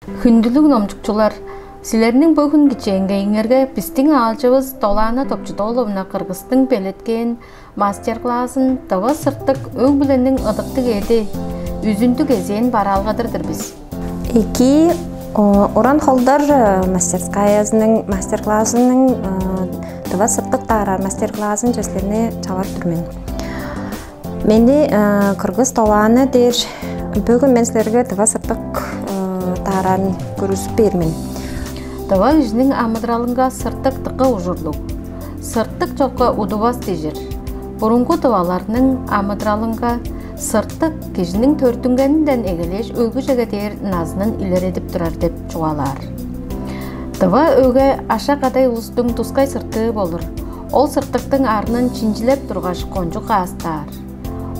Хүндүлүк номчукчулар, силернин бу күн кичээнгейиңерге биздин аалчыбыз Долана Топчутоловна Кыргыздын белеткен мастер-классын тыва сырттык өг бүленин ыдыктык эди үзүндү кезен баралгадырдыр биз. Iki Оран холдар мастер-классының тыва сырттык таарар мастер-классын жөслеріне чалар түрмен. Менде Кыргыз Долана дер бүгін мен сілерге тыва сырттык таарарын көрүсүп бермен. Тыва жүзінің амыдралынга сырттык тыкы ужурлук. Сырттык жокко удубас дежир. Бурунку тываларының амыдралынга сырттык кишинин төртүнгенинден эгелеш өгү жегетер назынын илередип турар деп чугалар. Тыва өгө аша кадай улустун тускай сырты болур. Ол сырттыктын арынын чинжилеп тургаш конжу каастар.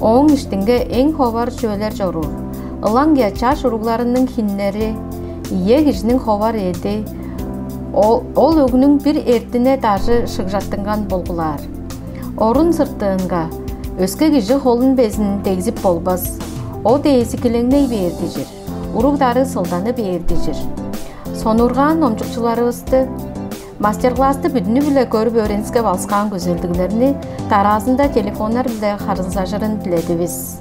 Оң иштинге эң ховар чөөлер жоруур. Ылаңгия чаш уругларынын хиннери, ие кишинин ховар эди, ол өгүнүн бир эртине даже шыгжаттынган болгулар. Орун сыртыынга өскө киши холун безин тегзип болбас. О дээси килеңней бердижир. Уругдары сылданы бердижир. Сонурган номчукчуларыбызды мастер-классты бүдүнү биле көрүп өрениске балскан көзөлдүгүлөрүнү таразында телефондар биле карызажырын биледибиз.